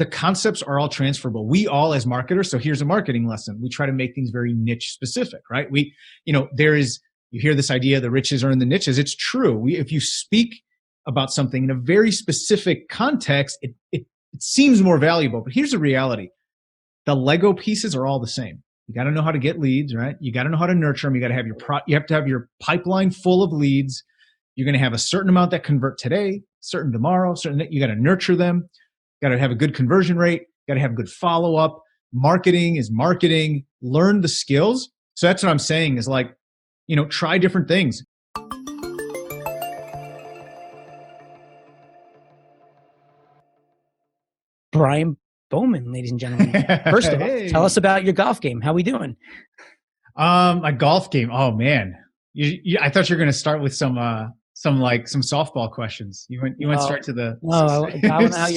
the concepts are all transferable. We all, as marketers, so here's a marketing lesson. We try to make things very niche specific, right? You hear this idea, the riches are in the niches. It's true. If you speak about something in a very specific context, it seems more valuable. But here's the reality. The Lego pieces are all the same. You got to know how to get leads, right? You got to know how to nurture them. You got to have you have to have your pipeline full of leads. You're going to have a certain amount that convert today, certain tomorrow, certain you got to nurture them. You got to have a good conversion rate. You got to have good follow up. Marketing is marketing. Learn the skills. So that's what I'm saying is like, try different things. Bryan Bowman, ladies and gentlemen. First of all, tell us about your golf game. How we doing? My golf game. Oh man, I thought you were going to start with some softball questions. You went straight to the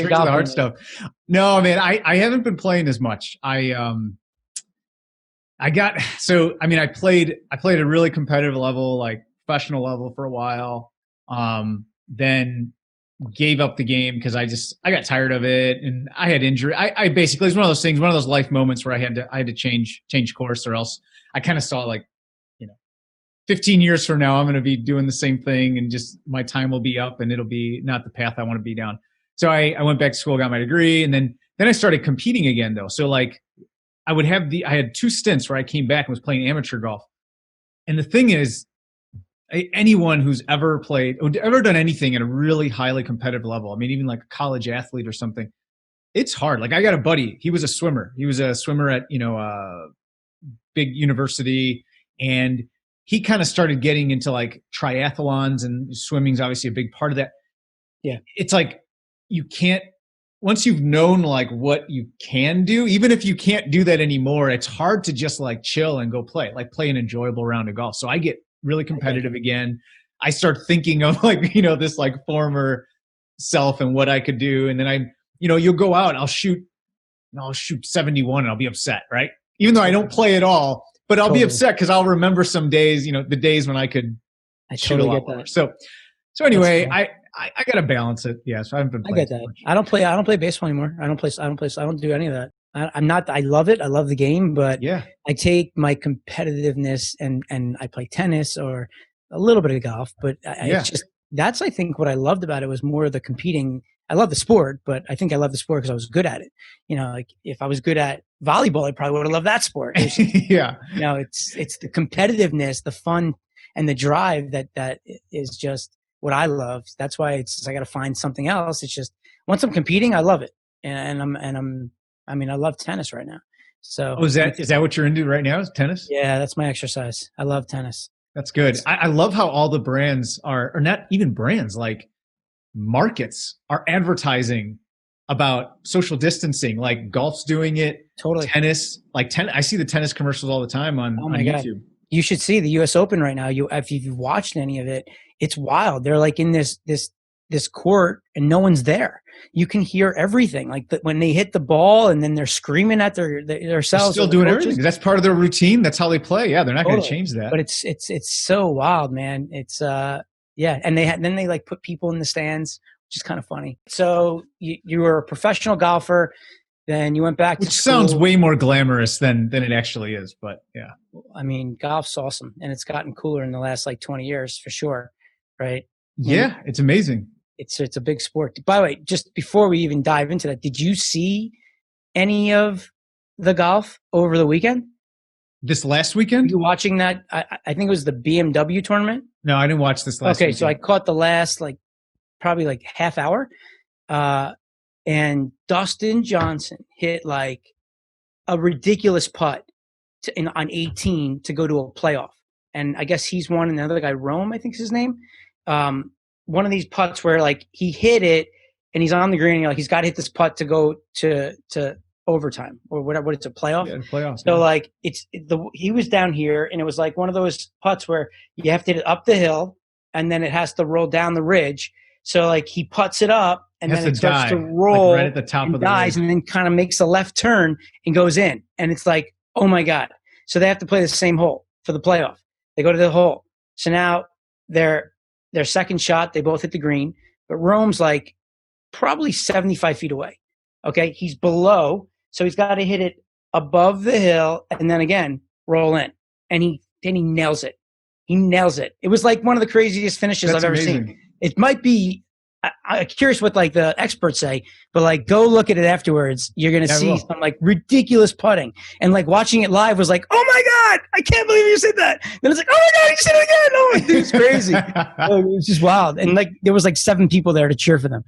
hard stuff. No, man, I haven't been playing as much. I played a really competitive level, like professional level for a while. Then gave up the game because I got tired of it and I had injury. I basically, it's one of those things, one of those life moments where I had to change course, or else I kind of saw 15 years from now, I'm going to be doing the same thing and just my time will be up and it'll be not the path I want to be down. So I went back to school, got my degree, and then I started competing again though. So I had 2 stints where I came back and was playing amateur golf. And the thing is, anyone who's ever played or ever done anything at a really highly competitive level, I mean, even like a college athlete or something, it's hard. Like I got a buddy, he was a swimmer. He was a swimmer at, a big university, and he kind of started getting into like triathlons, and swimming's obviously a big part of that. Yeah. It's like, you can't, once you've known like what you can do, even if you can't do that anymore, it's hard to just like chill and go play an enjoyable round of golf. So I get really competitive again. I start thinking of this like former self and what I could do. And then you'll go out and I'll shoot 71 and I'll be upset, right? Even though I don't play at all, but I'll be upset because I'll remember some days, the days when I could shoot a lot more. So anyway, I got to balance it. Yeah. So I haven't been playing. I get that. Much. I don't play baseball anymore. I don't do any of that. I love it. I love the game, but yeah, I take my competitiveness and I play tennis or a little bit of golf, but that's, I think what I loved about it was more the competing. I love the sport, but I think I love the sport because I was good at it. Like if I was good at volleyball, I probably would have loved that sport. Yeah. It's the competitiveness, the fun and the drive that is just what I love. That's why I got to find something else. It's just once I'm competing, I love it. I love tennis right now. So is that what you're into right now? Is tennis? Yeah, that's my exercise. I love tennis. That's good. I love how all the brands or not even brands, like markets are advertising about social distancing. Like golf's doing it. Totally. Tennis, I see the tennis commercials all the time on YouTube. God. You should see the US Open right now. If you've watched any of it, it's wild. They're like in this court and no one's there. You can hear everything. Like when they hit the ball and then they're screaming at themselves. They're still doing everything. That's part of their routine. That's how they play. Yeah, they're not going to change that. But it's so wild, man. It's yeah. And then they like put people in the stands, which is kind of funny. So you were a professional golfer. Then you went back to school. Sounds way more glamorous than it actually is, but yeah. I mean, golf's awesome, and it's gotten cooler in the last 20 years for sure, right? Yeah, it's amazing. It's a big sport. By the way, just before we even dive into that, did you see any of the golf over the weekend? This last weekend? Were you watching that? I think it was the BMW tournament. No, I didn't watch this last weekend. So I caught the last probably half hour. And Dustin Johnson hit a ridiculous putt on 18 to go to a playoff. And I guess he's one, and the other guy, Rome, I think is his name. One of these putts where he hit it and he's on the green and he's got to hit this putt to go to overtime or whatever. What it's a playoff. Yeah, playoff. So he was down here, and it was one of those putts where you have to hit it up the hill and then it has to roll down the ridge. So he putts it up and then it starts to roll right at the top of the ridge, and then kind of makes a left turn and goes in. And it's oh my God. So they have to play the same hole for the playoff. They go to the hole. So now their second shot, they both hit the green, but Rome's probably 75 feet away. Okay. He's below. So he's got to hit it above the hill and then again, roll in. And then he nails it. He nails it. It was like one of the craziest finishes I've ever seen. It might be, I'm curious what like the experts say, but like go look at it afterwards. You're going to see some like ridiculous putting, and like watching it live was like, oh my God, I can't believe you said that. Then it's like, oh my God, you said it again. Oh my, dude, it's crazy. It was just wild. And like, there was like 7 people there to cheer for them.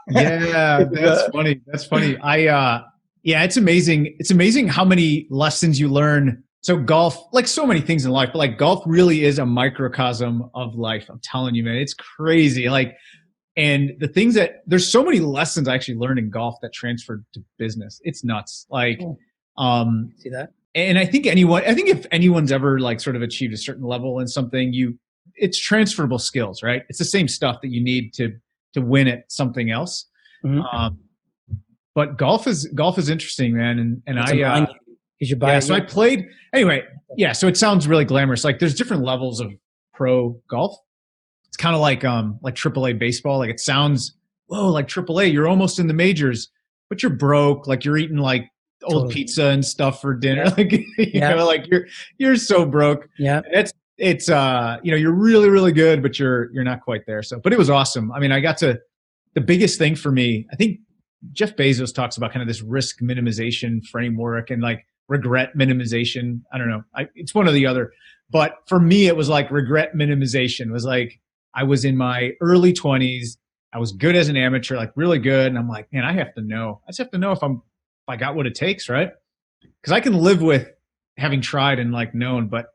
Yeah, that's funny. That's funny. Yeah, it's amazing. It's amazing how many lessons you learn. So golf, like so many things in life, but like golf really is a microcosm of life. I'm telling you, man, it's crazy. Like, and the things that there's so many lessons I actually learned in golf that transferred to business. It's nuts. Like, see that? And I think if anyone's ever like sort of achieved a certain level in something, it's transferable skills, right? It's the same stuff that you need to win at something else. Mm-hmm. But golf is interesting, man. And so I played anyway. Yeah. So it sounds really glamorous. Like there's different levels of pro golf. It's kind of like AAA baseball. Like it sounds, whoa, like AAA, you're almost in the majors, but you're broke. Like you're eating like old pizza and stuff for dinner. Yeah. Like, you know, like you're so broke. Yeah. It's you're really, really good, but you're not quite there. So, but it was awesome. I mean, the biggest thing for me, I think Jeff Bezos talks about kind of this risk minimization framework and like regret minimization. I don't know. It's one or the other, but for me, it was like regret minimization. It was like, I was in my early 20s. I was good as an amateur, like really good. And I'm like, man, I just have to know if I got what it takes, right? Because I can live with having tried and like known, but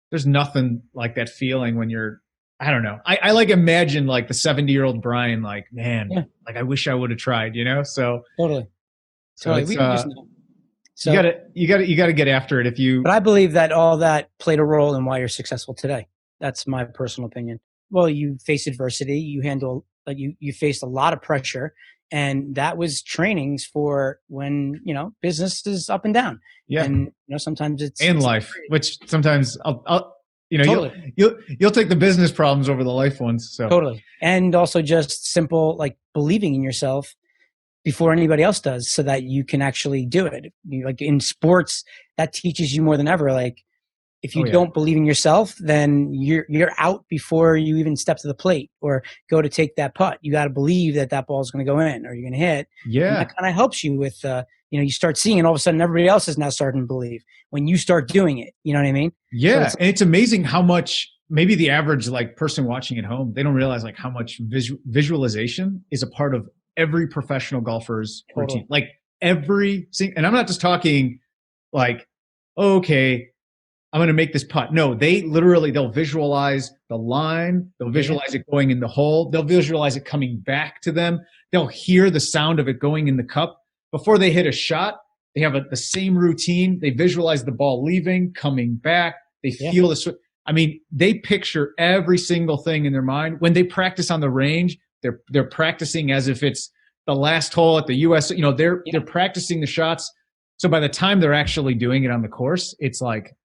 there's nothing like that feeling when you're, I don't know. I like imagine like the 70-year-old Bryan, like, man, like I wish I would have tried, you know? So totally. We just know. So you gotta get after it But I believe that all that played a role in why you're successful today. That's my personal opinion. Well, you face adversity, you faced a lot of pressure, and that was trainings for when, business is up and down. Yeah. And, sometimes it's life, which sometimes totally. you'll take the business problems over the life ones. So totally. And also just simple, like believing in yourself before anybody else does so that you can actually do it. Like in sports, that teaches you more than ever. Like, if you don't believe in yourself, then you're out before you even step to the plate or go to take that putt. You got to believe that ball is going to go in or you're going to hit. Yeah. And that kind of helps you with, you start seeing it. All of a sudden, everybody else is now starting to believe when you start doing it. You know what I mean? Yeah. So and it's amazing how much maybe the average like person watching at home, they don't realize like how much visualization is a part of every professional golfer's routine. Like and I'm not just talking like, okay, I'm going to make this putt. No, they'll visualize the line. They'll visualize it going in the hole. They'll visualize it coming back to them. They'll hear the sound of it going in the cup. Before they hit a shot, they have the same routine. They visualize the ball leaving, coming back. They feel the switch. I mean, they picture every single thing in their mind. When they practice on the range, they're practicing as if it's the last hole at the US. They're practicing the shots. So by the time they're actually doing it on the course, it's like,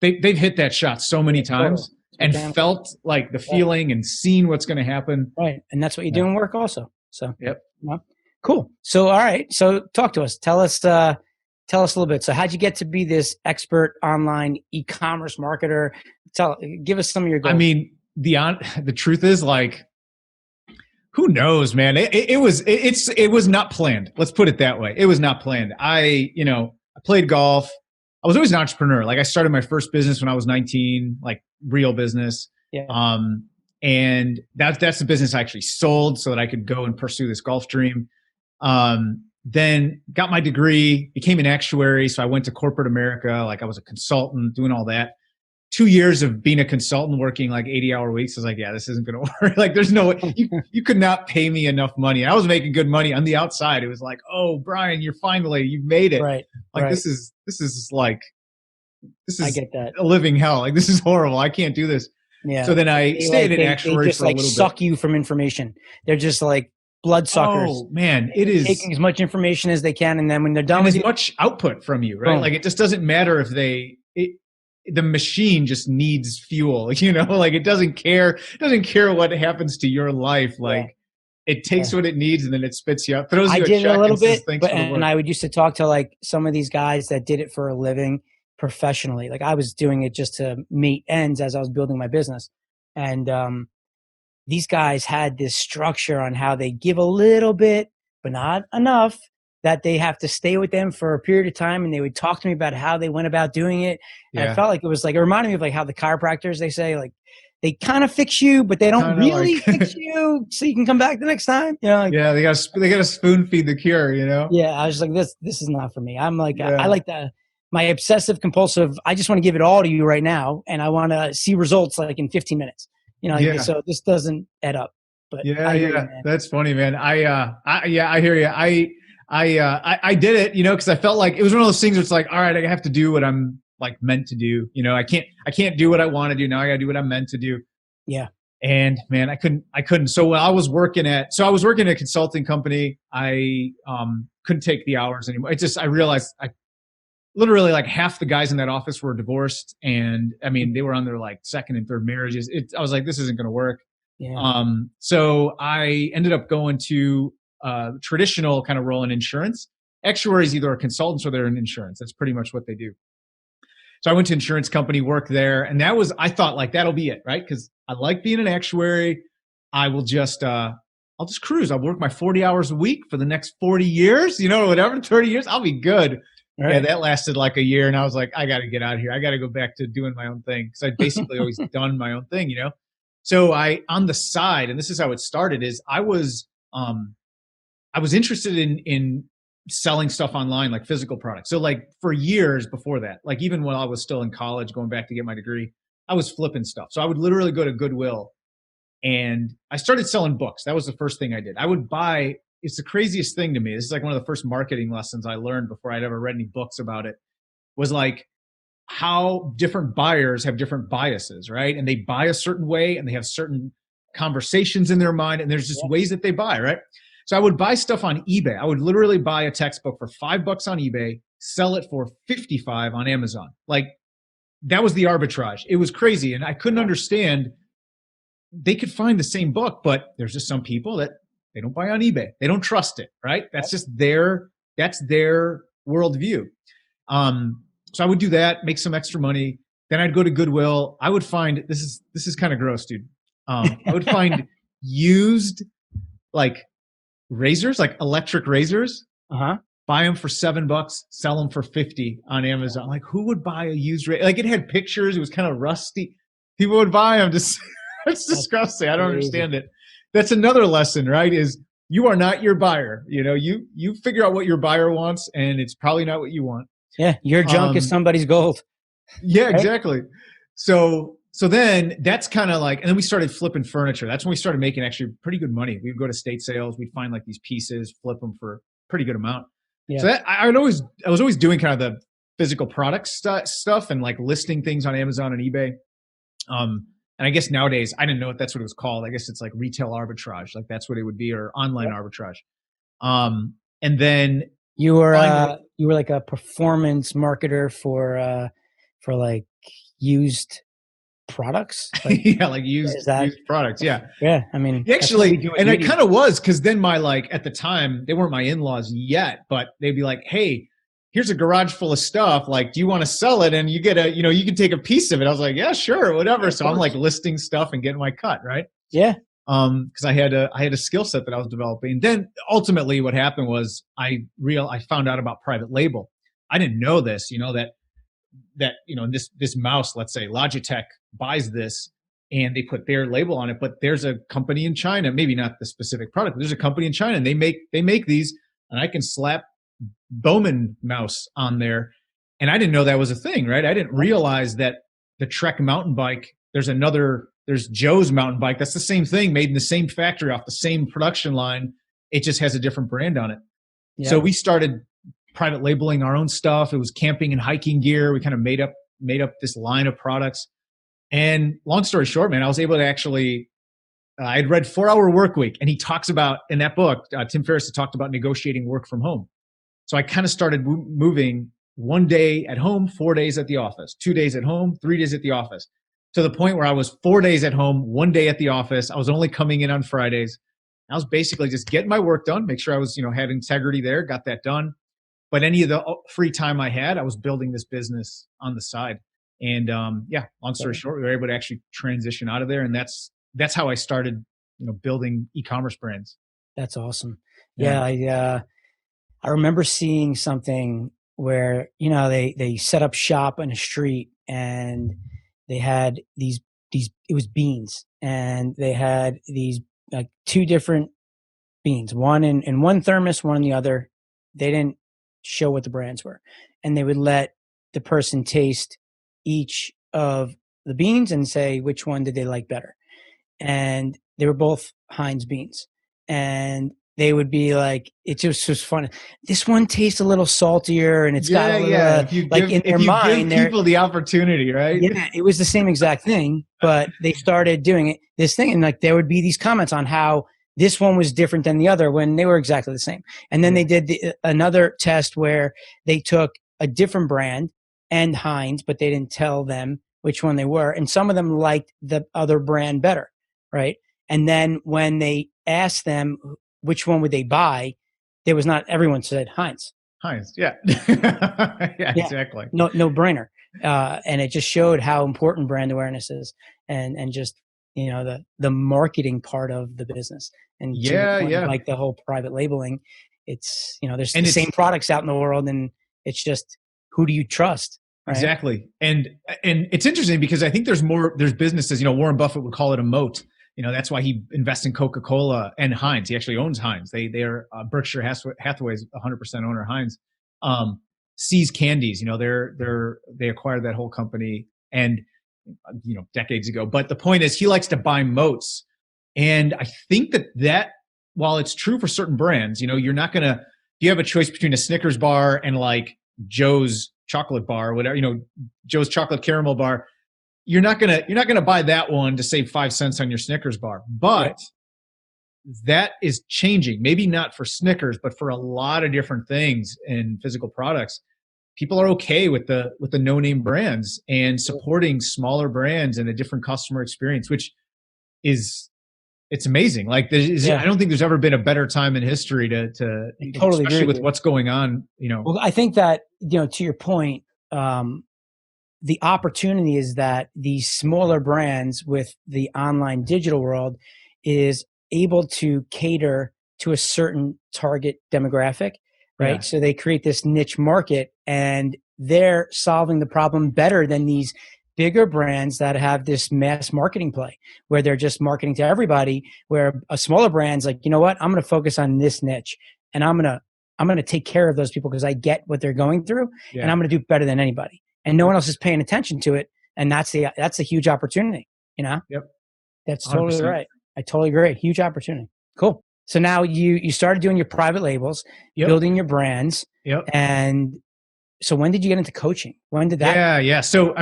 They've hit that shot so many times and felt like the feeling and seen what's going to happen. Right. And that's what you do in work also. So, cool. So, all right. So talk to us. Tell us a little bit. So how'd you get to be this expert online e-commerce marketer? Give us some of your goals. I mean, the truth is like, who knows, man? It was not planned. Let's put it that way. It was not planned. I played golf. I was always an entrepreneur. Like I started my first business when I was 19, like real business. Yeah. And that's the business I actually sold so that I could go and pursue this golf dream. Then got my degree, became an actuary. So I went to corporate America. Like I was a consultant doing all that. 2 years of being a consultant working like 80-hour weeks. I was like, yeah, this isn't going to work. Like there's no way you could not pay me enough money. I was making good money on the outside. It was like, oh, Bryan, you've made it. Right. Like right. This is I get that. a living hell. Like this is horrible. I can't do this. Yeah. So then I stayed in actuary just for a little bit. Suck you from information. They're just like blood suckers. Oh man, it is taking as much information as they can, and then when they're done with as much output from you, right? Like it just doesn't matter if the machine just needs fuel, like it doesn't care what happens to your life. Like it takes what it needs and then it spits you out, throws I you a did it a check little and says bit, thanks but for the and work. I would used to talk to like some of these guys that did it for a living professionally. Like I was doing it just to meet ends as I was building my business. And these guys had this structure on how they give a little bit, but not enough, that they have to stay with them for a period of time. And they would talk to me about how they went about doing it. And I Yeah. felt like it was like, it reminded me of like how the chiropractors, they say like, they kind of fix you, but they don't Kind of like, really fix you so you can come back the next time. You know, like, yeah, they got to spoon feed the cure, you know? yeah, I was like, this is not for me. I'm like, I Yeah. like my obsessive compulsive. I just want to give it all to you right now, and I want to see results like in 15 minutes. You know, like this, Yeah. so this doesn't add up. But Yeah, I hear you, yeah, man. that's funny, man. Yeah, I hear you. I did it, you know, because I felt like it was one of those things where it's like, all right, I have to do what I'm like meant to do. You know, I can't do what I want to do now. I got to do what I'm meant to do. Yeah, And man, I couldn't. So when I was working at a consulting company, I couldn't take the hours anymore. I realized I literally like half the guys in that office were divorced, and I mean they were on their like second and third marriages. I was like, this isn't going to work. yeah, So I ended up going to a traditional kind of role in insurance. Actuaries either are consultants or they're in insurance. That's pretty much what they do. So I went to insurance company, worked there, and I thought like that'll be it, right? Because I like being an actuary. I will just I'll just cruise. I'll work my 40 hours a week for the next 40 years, you know, whatever, 30 years. I'll be good. right. Yeah, that lasted like a year, and I was like, I got to get out of here. I got to go back to doing my own thing because I'd basically always done my own thing, you know. So on the side, and this is how it started, is I was interested in selling stuff online, like physical products. So like for years before that, like even while I was still in college, going back to get my degree, I was flipping stuff. So I would literally go to Goodwill and I started selling books. That was the first thing I did. I would buy, it's the craziest thing to me. This is like one of the first marketing lessons I learned before I'd ever read any books about it, was like how different buyers have different biases, right? And they buy a certain way and they have certain conversations in their mind, and there's just ways that they buy, right? So I would buy stuff on eBay. I would literally buy a textbook for $5 on eBay, sell it for 55 on Amazon. Like that was the arbitrage. It was crazy. And I couldn't understand, they could find the same book, but there's just some people that they don't buy on eBay. They don't trust it, right? That's just that's their worldview. So I would do that, make some extra money. Then I'd go to Goodwill. I would find, this is kind of gross, dude. I would find used like razors, like electric razors, buy them for $7, sell them for 50 on Amazon. Like who would buy a used razor? Like it had pictures. It was kind of rusty. People would buy them. Just it's disgusting. I don't understand it. That's another lesson, right? Is you are not your buyer. You know, you figure out what your buyer wants, and it's probably not what you want. Yeah, your junk is somebody's gold. Yeah, right? Exactly. So then that's kind of like, and then we started flipping furniture. That's when we started making actually pretty good money. We'd go to state sales. We'd find like these pieces, flip them for a pretty good amount. Yeah. So that, I was always doing kind of the physical product stuff and like listing things on Amazon and eBay. And I guess nowadays, I didn't know if that's what it was called. I guess it's like retail arbitrage, like that's what it would be, or online arbitrage. And then you were like a performance marketer for like used products. Like, yeah, like used products. Yeah, yeah. I mean, actually, and I kind of was, because then my like at the time they weren't my in-laws yet, but they'd be like, "Hey, here's a garage full of stuff. Like, do you want to sell it? And you get you can take a piece of it." I was like, "Yeah, sure, whatever." Yeah, so I'm like listing stuff and getting my cut, right? Yeah. Because I had a skill set that I was developing. And then ultimately, what happened was I found out about private label. I didn't know this, that this mouse, let's say Logitech buys this and they put their label on it, but there's a company in China, maybe not the specific product, but there's a company in China and they make these, and I can slap Bowman mouse on there. And I didn't know that was a thing, right? I didn't realize that the Trek mountain bike, there's Joe's mountain bike. That's the same thing, made in the same factory off the same production line. It just has a different brand on it. Yeah. So we started private labeling our own stuff. It was camping and hiking gear. We kind of made up this line of products. And long story short, man, I was able to actually, I had read 4 Hour Work Week, and he talks about, in that book, Tim Ferriss talked about negotiating work from home. So I kind of started moving 1 day at home, 4 days at the office, 2 days at home, 3 days at the office, to the point where I was 4 days at home, 1 day at the office. I was only coming in on Fridays. I was basically just getting my work done, make sure I was, had integrity there, got that done. But any of the free time I had, I was building this business on the side. And yeah, long story short, we were able to actually transition out of there, and that's how I started, building e-commerce brands. That's awesome. Yeah. Yeah, I remember seeing something where they set up shop on a street, and they had these it was beans, and they had these like two different beans, one in one thermos, one in the other. They didn't show what the brands were, and they would let the person taste each of the beans and say which one did they like better. And they were both Heinz beans, and they would be like, it just was fun. This one tastes a little saltier, and it's got a little, in their mind, give people the opportunity, right? Yeah, it was the same exact thing, but they started doing this thing, and like there would be these comments on how this one was different than the other when they were exactly the same. And then they did another test where they took a different brand and Heinz, but they didn't tell them which one they were, and some of them liked the other brand better, right? And then when they asked them which one would they buy, there was not everyone said Heinz. Heinz, yeah. Yeah, exactly. No brainer. And it just showed how important brand awareness is, and just the marketing part of the business. And like the whole private labeling, it's there's the same products out in the world, and it's just, who do you trust? Right? Exactly. And it's interesting because I think there's businesses, Warren Buffett would call it a moat. That's why he invests in Coca-Cola and Heinz. He actually owns Heinz. They are Berkshire Hathaway's 100% owner. Heinz, See's Candies. They acquired that whole company and decades ago. But the point is, he likes to buy moats, and I think that while it's true for certain brands, you're not gonna. You have a choice between a Snickers bar and like Joe's chocolate bar, or whatever. Joe's chocolate caramel bar. You're not gonna buy that one to save 5 cents on your Snickers bar, but that is changing. Maybe not for Snickers, but for a lot of different things in physical products. People are okay with the no-name brands and supporting smaller brands and a different customer experience, which it's amazing. Like I don't think there's ever been a better time in history to totally especially with what's going on. Well, I think that to your point. The opportunity is that these smaller brands with the online digital world is able to cater to a certain target demographic, right? Yeah. So they create this niche market, and they're solving the problem better than these bigger brands that have this mass marketing play where they're just marketing to everybody, where a smaller brand's like, you know what, I'm going to focus on this niche, and I'm going to take care of those people because I get what they're going through, and I'm going to do better than anybody. And no one else is paying attention to it. And that's a huge opportunity, Yep. That's totally 100%. Right. I totally agree. Huge opportunity. Cool. So now you started doing your private labels, building your brands. Yep. And so when did you get into coaching? When did that? Yeah. So,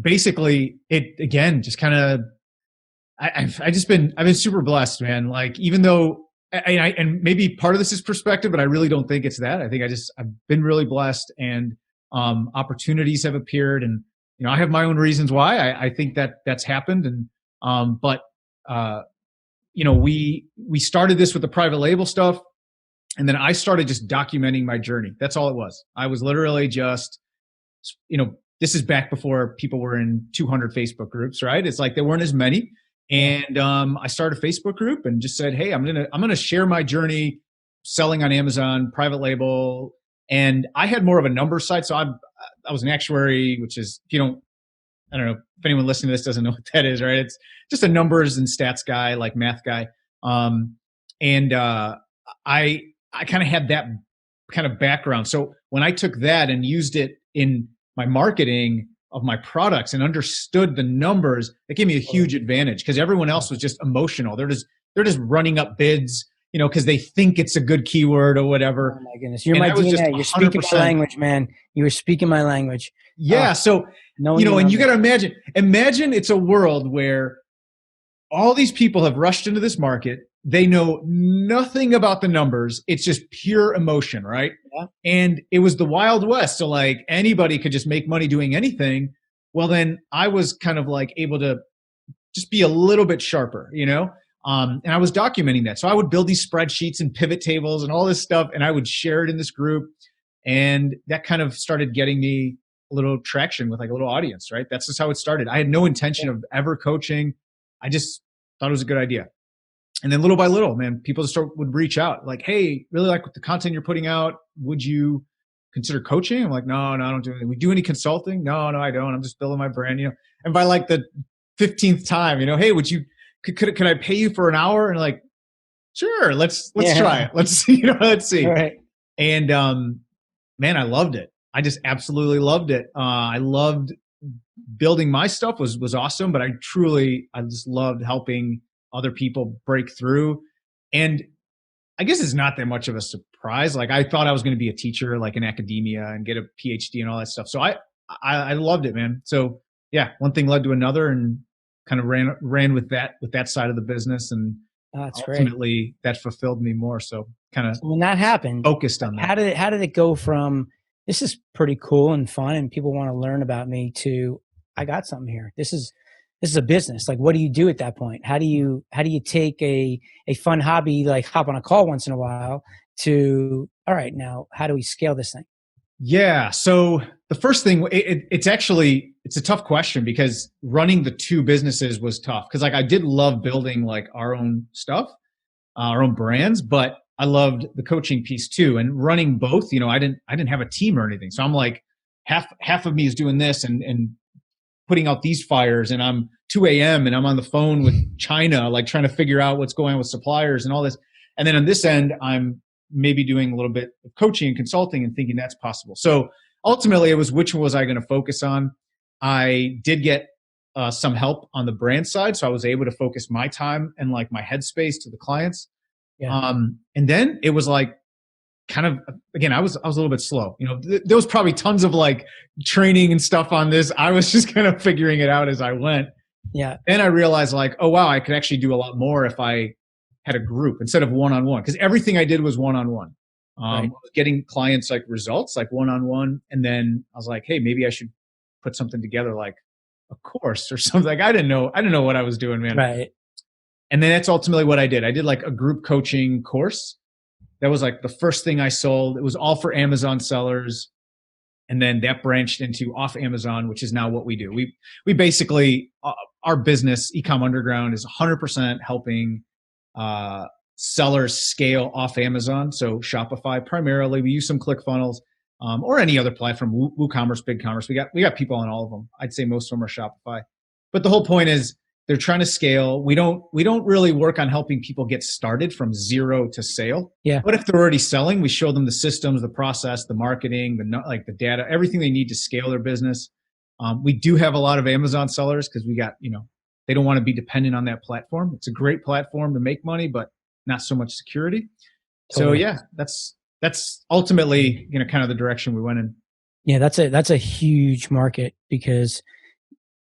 basically it, again, just kind of, I've been super blessed, man. Like, even though, and maybe part of this is perspective, but I really don't think it's that. I think I've been really blessed, and opportunities have appeared, and I have my own reasons why I think that's happened. And but we started this with the private label stuff, and then I started just documenting my journey. That's all it was. I was literally just, this is back before people were in 200 Facebook groups, right? It's like there weren't as many, and I started a Facebook group and just said, hey, I'm gonna share my journey selling on Amazon, private label. And I had more of a numbers side. So I was an actuary, which is, I don't know if anyone listening to this doesn't know what that is, right? It's just a numbers and stats guy, like math guy. And I kind of had that kind of background. So when I took that and used it in my marketing of my products and understood the numbers, it gave me a huge advantage, because everyone else was just emotional. They're just running up bids, because they think it's a good keyword or whatever. Oh my goodness. You're my DNA. You're speaking my language, man. You were speaking my language. Yeah. So, and you got to imagine it's a world where all these people have rushed into this market. They know nothing about the numbers. It's just pure emotion, right? Yeah. And it was the Wild West. So like anybody could just make money doing anything. Well, then I was kind of like able to just be a little bit sharper, And I was documenting that. So I would build these spreadsheets and pivot tables and all this stuff, and I would share it in this group. And that kind of started getting me a little traction with like a little audience, right? That's just how it started. I had no intention of ever coaching. I just thought it was a good idea. And then little by little, man, people just would reach out like, hey, really like the content you're putting out. Would you consider coaching? I'm like, no, I don't do anything. We do any consulting? No, I don't. I'm just building my brand, And by like the 15th time, hey, could I pay you for an hour? And like, sure, let's try it. Let's see, let's see. All right. And man, I loved it. I just absolutely loved it. I loved building my stuff was awesome, but I just loved helping other people break through. And I guess it's not that much of a surprise. Like I thought I was going to be a teacher, like in academia and get a PhD and all that stuff. So I loved it, man. So yeah, one thing led to another and kind of ran with that side of the business. And that's ultimately great. That fulfilled me more. So kind of when that happened, focused on that. How did it go from this is pretty cool and fun and people want to learn about me to I got something here. This is a business. Like, what do you do at that point? How do you take a fun hobby, like hop on a call once in a while to, all right, now how do we scale this thing? Yeah. So the first thing, it's a tough question because running the two businesses was tough. Cause like I did love building like our own stuff, our own brands, but I loved the coaching piece too. And running both, I didn't have a team or anything. So I'm like half of me is doing this and putting out these fires, and I'm 2 a.m. and I'm on the phone with China, like trying to figure out what's going on with suppliers and all this. And then on this end, I'm maybe doing a little bit of coaching and consulting and thinking that's possible. So ultimately it was, which one was I going to focus on? I did get some help on the brand side. So I was able to focus my time and like my headspace to the clients. Yeah. And then it was like, kind of, again, I was a little bit slow. There was probably tons of like training and stuff on this. I was just kind of figuring it out as I went. Yeah. Then I realized like, oh wow, I could actually do a lot more if I had a group instead of one-on-one. Because everything I did was one-on-one. Right. I was getting clients like results, like one-on-one, and then I was like, hey, maybe I should put something together like a course or something. Like I didn't know what I was doing, man. Right. And then that's ultimately what I did. I did like a group coaching course. That was like the first thing I sold. It was all for Amazon sellers. And then that branched into off Amazon, which is now what we do. We basically, our business, Ecom Underground, is 100% helping sellers scale off Amazon. So Shopify primarily. We use some ClickFunnels or any other platform, WooCommerce, BigCommerce. We got people on all of them. I'd say most of them are Shopify. But the whole point is, they're trying to scale. We don't really work on helping people get started from zero to sale. Yeah. But if they're already selling, we show them the systems, the process, the marketing, the data, everything they need to scale their business. We do have a lot of Amazon sellers because we got, they don't want to be dependent on that platform. It's a great platform to make money, but not so much security. Totally. So yeah, that's ultimately, kind of the direction we went in. Yeah, that's a huge market because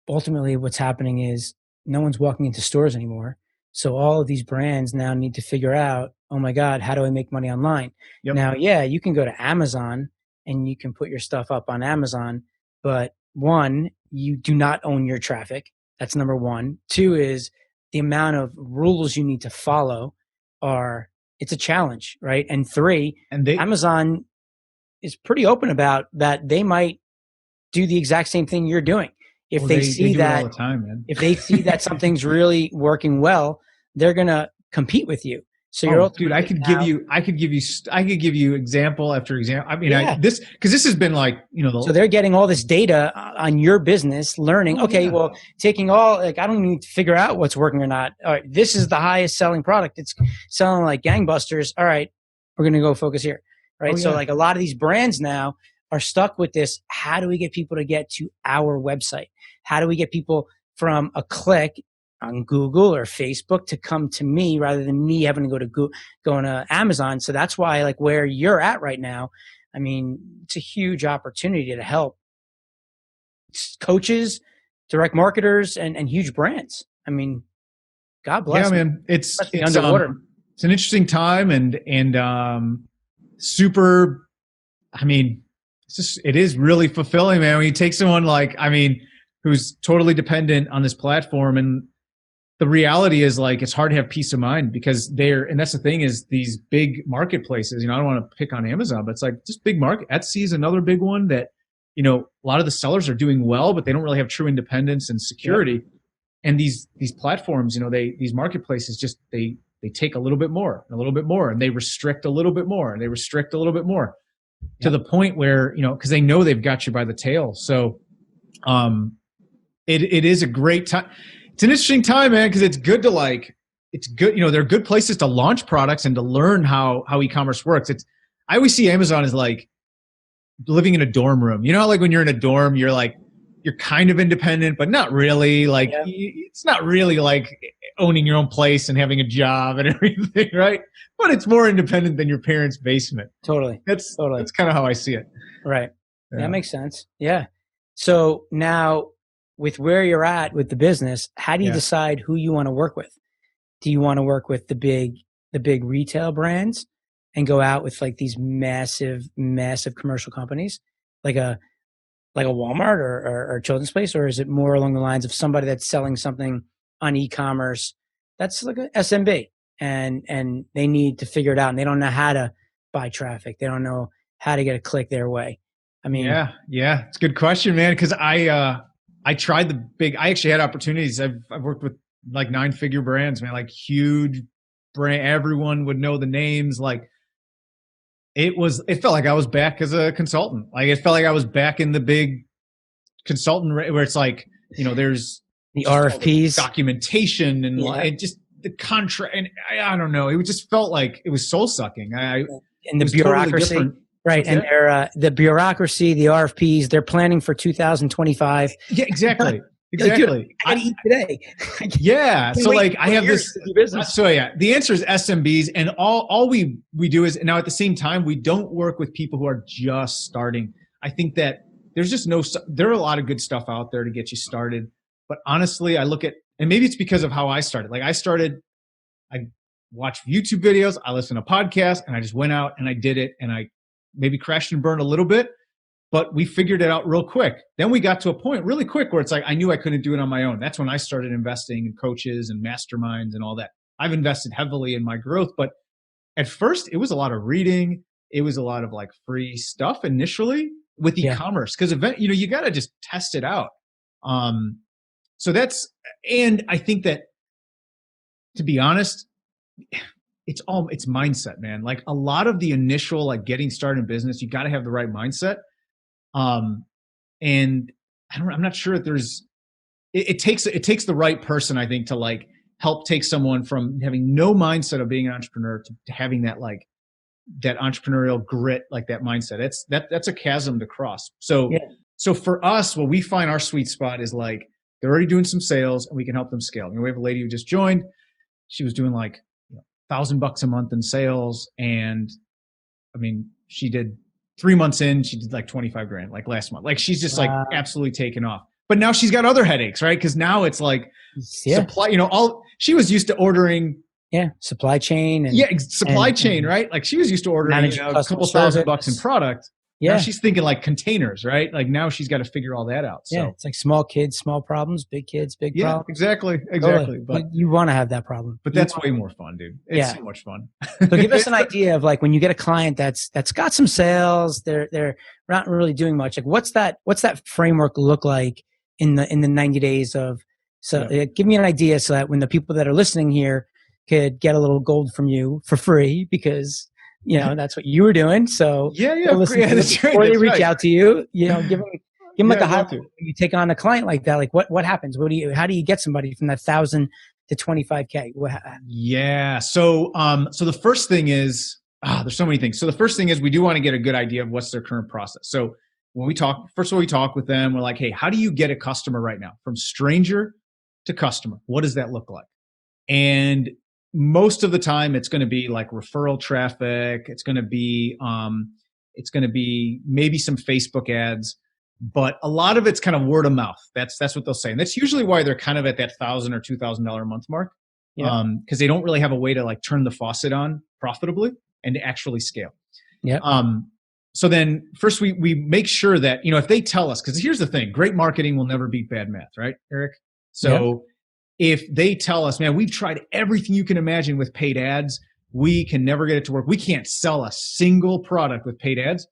ultimately what's happening is no one's walking into stores anymore. So all of these brands now need to figure out, oh my God, how do I make money online? Yep. Now, yeah, you can go to Amazon and you can put your stuff up on Amazon, but one, you do not own your traffic. That's number one. Two is the amount of rules you need to follow it's a challenge, right? And three, Amazon is pretty open about that. They might do the exact same thing you're doing. If they see that all the time, man. If they see that something's really working well, they're gonna compete with you. So you're dude, I could give you example after example. I mean, because this has been like, so they're getting all this data on your business, learning. Well, taking all I don't need to figure out what's working or not. All right, this is the highest selling product. It's selling like gangbusters. All right, we're gonna go focus here. Right. So like a lot of these brands now are stuck with this. How do we get people to get to our website? How do we get people from a click on Google or Facebook to come to me rather than me having to going to Amazon? So that's why like where you're at right now, I mean, it's a huge opportunity to help coaches, direct marketers, and huge brands. I mean, God bless. Yeah, man, it's underwater. It's an interesting time and super. I mean, it is really fulfilling, man. When you take someone like, who's totally dependent on this platform and the reality is like, it's hard to have peace of mind because and that's the thing is these big marketplaces, I don't want to pick on Amazon, but it's like just big market. Etsy is another big one that, a lot of the sellers are doing well, but they don't really have true independence and security. Yep. And these platforms, these marketplaces just, they take a little bit more, and a little bit more, and they restrict a little bit more, and they restrict a little bit more, to the point where, because they know they've got you by the tail. So it is a great time. It's an interesting time, man, because it's good. There are good places to launch products and to learn how e-commerce works. I always see Amazon as like living in a dorm room. Like when you're in a dorm, you're kind of independent, but not really. Like it's not really like owning your own place and having a job and everything, right? But it's more independent than your parents' basement. Totally. That's kind of how I see it. Right. Yeah. That makes sense. Yeah. So now, with where you're at with the business, how do you decide who you want to work with? Do you want to work with the big retail brands and go out with like these massive commercial companies, like a Walmart or Children's Place, or is it more along the lines of somebody that's selling something on e-commerce that's like a SMB and they need to figure it out and they don't know how to buy traffic, they don't know how to get a click their way? I mean, yeah, it's a good question, man. Because I tried I actually had opportunities. I've worked with like 9-figure brands, man, like huge brand. Everyone would know the names. Like it felt like I was back as a consultant. Like it felt like I was back in the big consultant where it's like, there's the RFPs, documentation, and it just the contract. And I don't know. It just felt like it was soul sucking. And the bureaucracy. Totally right. And the bureaucracy, the RFPs, they're planning for 2025. Yeah, exactly. Exactly. I gotta eat today. Yeah. So like I have this. So yeah, the answer is SMBs, and all we do is, now at the same time, we don't work with people who are just starting. I think that there's just there are a lot of good stuff out there to get you started. But honestly, I look at, and maybe it's because of how I started. Like I watched YouTube videos, I listened to podcasts, and I just went out and I did it, and I maybe crashed and burned a little bit, but we figured it out real quick. Then we got to a point really quick where it's like, I knew I couldn't do it on my own. That's when I started investing in coaches and masterminds and all that. I've invested heavily in my growth, but at first it was a lot of reading. It was a lot of like free stuff initially with e-commerce, because you got to just test it out. So and I think that, to be honest, it's mindset, man. Like a lot of the initial, like getting started in business, you got to have the right mindset. And I'm not sure if it takes the right person, I think, to like help take someone from having no mindset of being an entrepreneur to having that, like that entrepreneurial grit, like that mindset. That's a chasm to cross. So for us, what we find our sweet spot is like, they're already doing some sales and we can help them scale. We have a lady who just joined. She was doing like $1,000 a month in sales. And I mean, she did 3 months in, she did like 25 grand, like last month. Like she's just like absolutely taken off. But now she's got other headaches, right? Because now it's like supply, she was used to ordering. Yeah. Supply chain. Supply chain, right? Like she was used to ordering a couple $1,000 in product. Yeah. Now she's thinking like containers, right? Like now she's got to figure all that out. So it's like small kids, small problems, big kids, big problems. Exactly. Totally. But you want to have that problem. But that's way more fun, dude. It's so much fun. So give us an idea of like when you get a client that's got some sales, they're not really doing much. Like what's that framework look like in the 90 days of, give me an idea so that when the people that are listening here could get a little gold from you for free, because that's what you were doing. So before they reach out to you, give them like a high. You take on a client like that. Like what happens? How do you get somebody from that 1,000 to 25K? So the first thing is, there's so many things. So the first thing is we do want to get a good idea of what's their current process. So when we talk, first of all, we talk with them. We're like, hey, how do you get a customer right now from stranger to customer? What does that look like? And most of the time it's going to be like referral traffic. It's going to be maybe some Facebook ads, but a lot of it's kind of word of mouth. That's what they'll say. And that's usually why they're kind of at that $1,000 or $2,000 a month mark. Cause they don't really have a way to like turn the faucet on profitably and to actually scale. So then first we make sure that, if they tell us, cause here's the thing, great marketing will never beat bad math, right, Eric? So if they tell us, man, we've tried everything you can imagine with paid ads, we can never get it to work. We can't sell a single product with paid ads.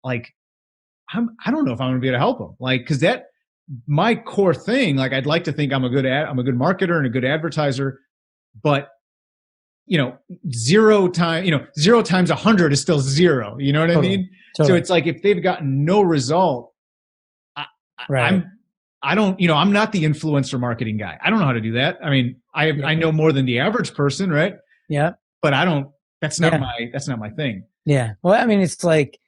Like, I don't know if I'm going to be able to help them. Like, because that my core thing. Like, I'd like to think I'm a good marketer and a good advertiser, but zero times 100 is still zero. You know what I mean? Totally. So it's like if they've gotten no result, right. I'm not the influencer marketing guy. I don't know how to do that. I mean, I know more than the average person, right? Yeah. But that's not my thing. Yeah. Well, I mean, it's like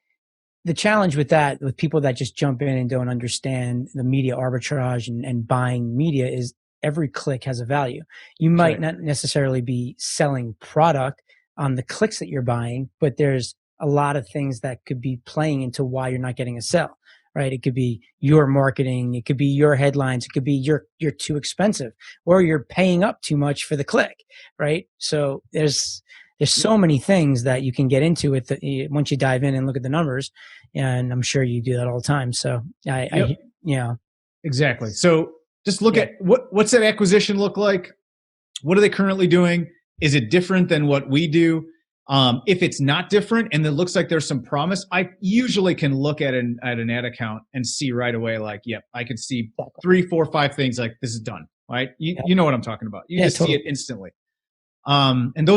the challenge with that, with people that just jump in and don't understand the media arbitrage and buying media, is every click has a value. You might not necessarily be selling product on the clicks that you're buying, but there's a lot of things that could be playing into why you're not getting a sell, right? It could be your marketing. It could be your headlines. It could be you're too expensive, or you're paying up too much for the click, right? So there's so many things that you can get into with once you dive in and look at the numbers, and I'm sure you do that all the time. So exactly. So just look at what's that acquisition look like? What are they currently doing? Is it different than what we do? If it's not different and it looks like there's some promise, I usually can look at an ad account and see right away, like, yep, I can see 3, 4, 5 things like this is done, right? You know what I'm talking about. You just see it instantly. And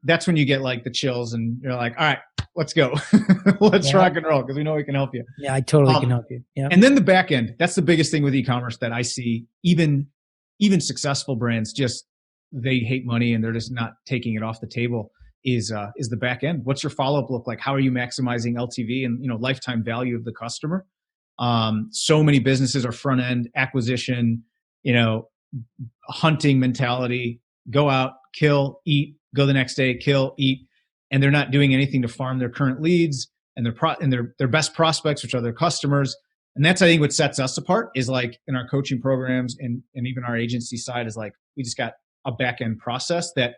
that's when you get like the chills and you're like, all right, let's go. Let's rock and roll, because we know we can help you. Yeah, I totally can help you. Yeah. And then the back end, that's the biggest thing with e-commerce that I see. Even successful brands, just they hate money and they're just not taking it off the table, is the back end. What's your follow-up look like? How are you maximizing LTV and lifetime value of the customer? So many businesses are front end acquisition, hunting mentality. Go out, kill, eat, go the next day, kill, eat, and they're not doing anything to farm their current leads and their best prospects, which are their customers. And that's, I think, what sets us apart, is like in our coaching programs and even our agency side, is like we just got a back end process that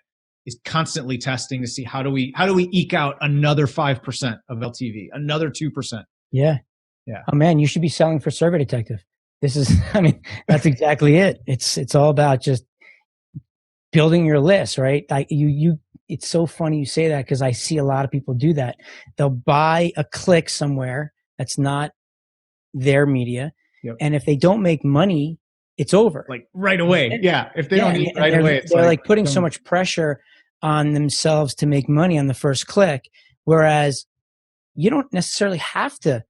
is constantly testing to see how do we eke out another 5% of LTV, another 2%. Yeah. Oh man, you should be selling for Survey Detective. This is, that's exactly it. It's all about just building your list, right? It's so funny you say that, because I see a lot of people do that. They'll buy a click somewhere that's not their media. Yep. And if they don't make money, it's over. Like right away. Yeah. If they don't eat right away, they're like putting so much pressure on themselves to make money on the first click. Whereas you don't necessarily have to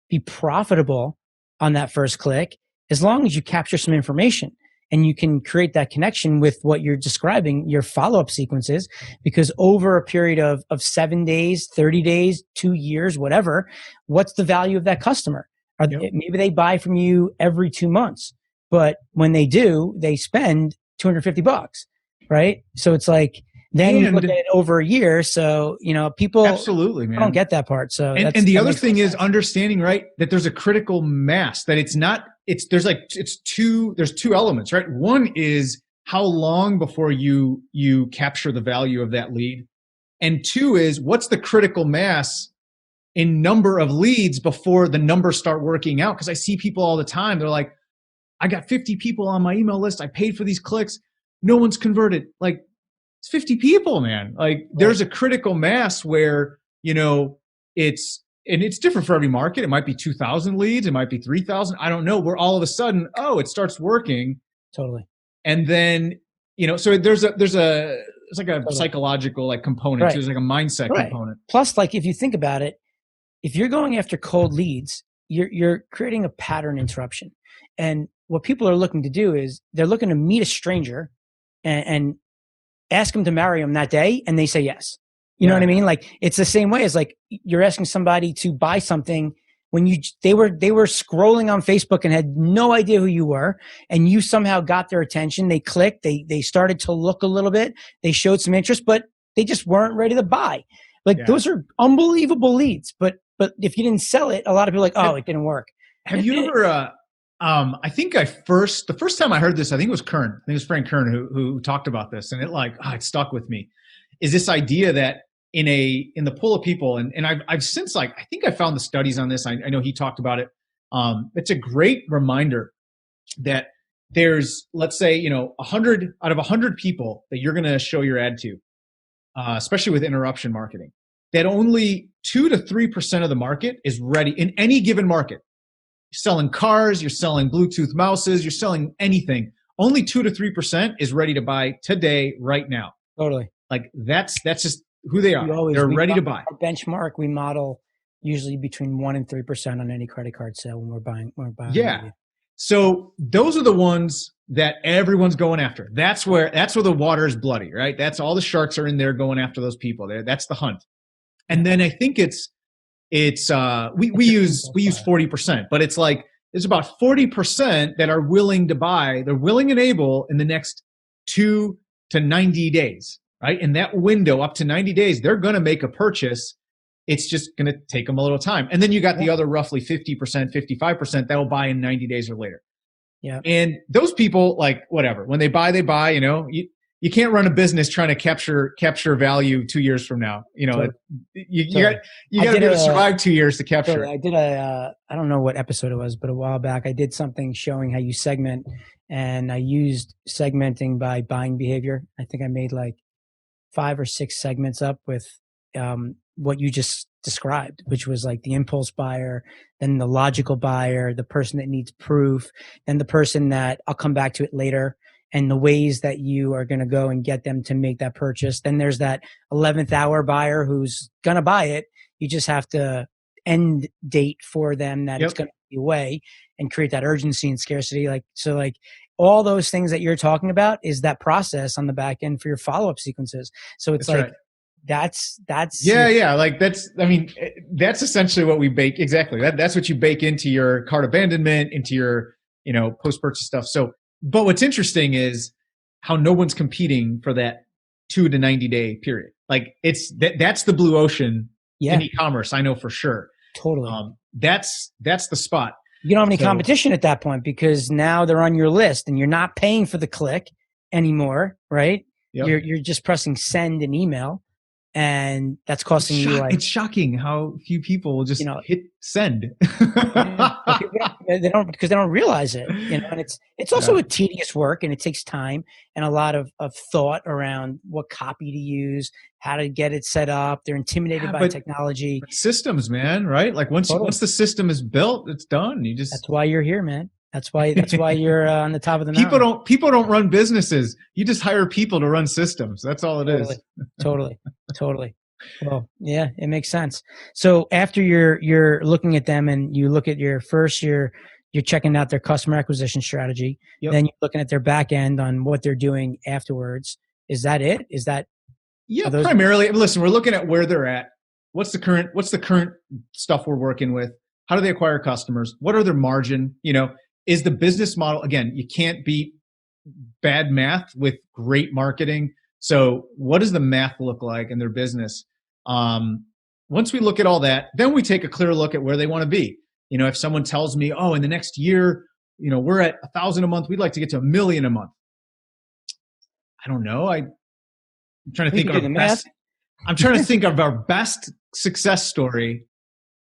be profitable on that first click, as long as you capture some information and you can create that connection with what you're describing, your follow-up sequences. Because over a period of 7 days, 30 days, 2 years, whatever, what's the value of that customer? Maybe they buy from you every 2 months, but when they do, they spend $250, right? So it's like, then you look at it over a year. So, people absolutely, man, don't get that part. So, and the other thing is understanding, right, that there's a critical mass, that there's two elements, right? One is how long before you capture the value of that lead. And two is, what's the critical mass in number of leads before the numbers start working out? Because I see people all the time. They're like, I got 50 people on my email list. I paid for these clicks. No one's converted. Like, it's 50 people, man. Like, right. There's a critical mass where, it's different for every market. It might be 2,000 leads. It might be 3,000. I don't know. Where all of a sudden, it starts working. Totally. And then, so there's like a psychological component. Right. So there's like a mindset component. Plus, if you think about it, if you're going after cold leads, you're creating a pattern interruption. And what people are looking to do is they're looking to meet a stranger and ask them to marry them that day, and they say yes. You know what I mean? Like, it's the same way as like you're asking somebody to buy something when they were scrolling on Facebook and had no idea who you were, and you somehow got their attention. They clicked, they started to look a little bit, they showed some interest, but they just weren't ready to buy. Those are unbelievable leads. But if you didn't sell it, a lot of people are like, it didn't work. Have you ever I think the first time I heard this, I think it was Kern. I think it was Frank Kern who talked about this, and it stuck with me. Is this idea that in the pool of people, and I've since I think I found the studies on this. I know he talked about it. It's a great reminder that there's, let's say, 100 out of 100 people that you're going to show your ad to, especially with interruption marketing, that only 2 to 3% of the market is ready in any given market. You're selling cars, you're selling Bluetooth mouses, you're selling anything. Only 2 to 3% is ready to buy today, right now. Totally. Like that's just who they are. They're ready to buy. Our benchmark, we model usually between 1 and 3% on any credit card sale when we're buying. Yeah. Media. So those are the ones that everyone's going after. That's where the water is bloody, right? That's all the sharks are in there going after those people. That's the hunt. And then I think we use 40%, but it's like there's about 40% that are willing to buy. They're willing and able in the next 2 to 90 days, right? In that window up to 90 days, they're going to make a purchase. It's just going to take them a little time. And then you got the other roughly 50%, 55% that will buy in 90 days or later. Yeah. And those people, like, whatever, when they buy, you can't run a business trying to capture value 2 years from now. You got to be able to survive 2 years to capture. I did I don't know what episode it was, but a while back I did something showing how you segment, and I used segmenting by buying behavior. I think I made like 5 or 6 segments up with what you just described, which was like the impulse buyer, then the logical buyer, the person that needs proof, then the person that I'll come back to it later, and the ways that you are going to go and get them to make that purchase. Then there's that 11th hour buyer who's going to buy it. You just have to end date for them that it's going to be away and create that urgency and scarcity. Like all those things that you're talking about is that process on the back end for your follow-up sequences. So it's that's like, right. That's like that's essentially what we bake. Exactly. That's what you bake into your cart abandonment, into your, post-purchase stuff. So, but what's interesting is how no one's competing for that 2 to 90 day period. Like that's the blue ocean in e-commerce. I know for sure. Totally. That's the spot. You don't have any competition at that point because now they're on your list and you're not paying for the click anymore, right? Yep. You're just pressing send an email. And that's costing you like, it's shocking how few people will just hit send. They don't, because they don't realize it, and it's also a tedious work, and it takes time and a lot of thought around what copy to use, how to get it set up. They're intimidated by technology. Systems, man, right? Like once the system is built, it's done. That's why you're here, man. That's why you're on the top of the mountain. People don't run businesses. You just hire people to run systems. That's all it is. Totally. Well, yeah, it makes sense. So after you're looking at them and you look at you're checking out their customer acquisition strategy. Yep. Then you're looking at their back end on what they're doing afterwards. Is that it? Primarily. Listen, we're looking at where they're at. What's the current stuff we're working with? How do they acquire customers? What are their margin? Is the business model, again, you can't beat bad math with great marketing. So what does the math look like in their business? Once we look at all that, then we take a clear look at where they want to be. If someone tells me, in the next year, we're at 1,000 a month, we'd like to get to 1 million a month. I don't know. I'm trying to think of our best success story.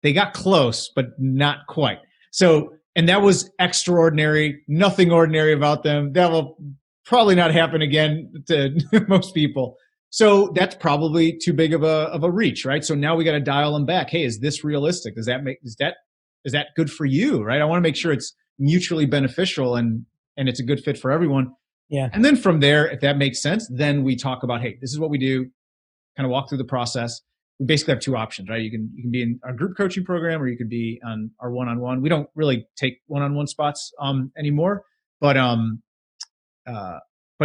They got close, but not quite. So, and that was extraordinary. Nothing ordinary about them. That will probably not happen again to most people. So that's probably too big of a reach, right? So now we got to dial them back. Hey, is this realistic? Is that good for you, right? I want to make sure it's mutually beneficial and it's a good fit for everyone. Yeah. And then from there, if that makes sense, then we talk about, hey, this is what we do. Kind of walk through the process. We basically have 2 options, right? You can be in our group coaching program, or you could be on our one-on-one. We don't really take one-on-one spots anymore, but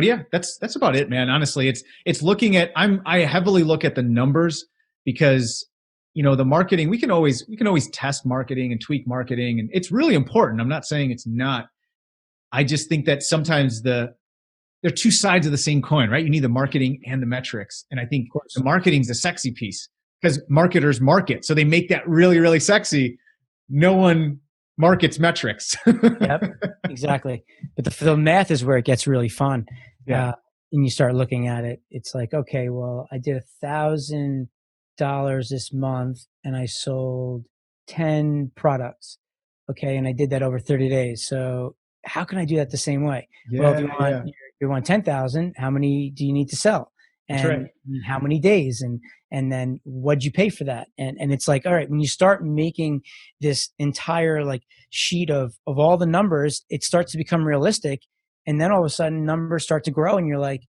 yeah, that's about it, man. Honestly, it's looking at. I heavily look at the numbers because the marketing. We can always test marketing and tweak marketing, and it's really important. I'm not saying it's not. I just think that sometimes they're 2 sides of the same coin, right? You need the marketing and the metrics, and I think the marketing's the sexy piece. Because marketers market. So they make that really, really sexy. No one markets metrics. Yep, exactly. But the math is where it gets really fun. Yeah. And you start looking at it. It's like, okay, well, I did $1,000 this month and I sold 10 products. Okay. And I did that over 30 days. So how can I do that the same way? Yeah, Well, if yeah. you want 10,000, how many do you need to sell? That's And right. how many days? And then what'd you pay for that? And it's like, all right, when you start making this entire like sheet of all the numbers, it starts to become realistic. And then all of a sudden numbers start to grow and you're like,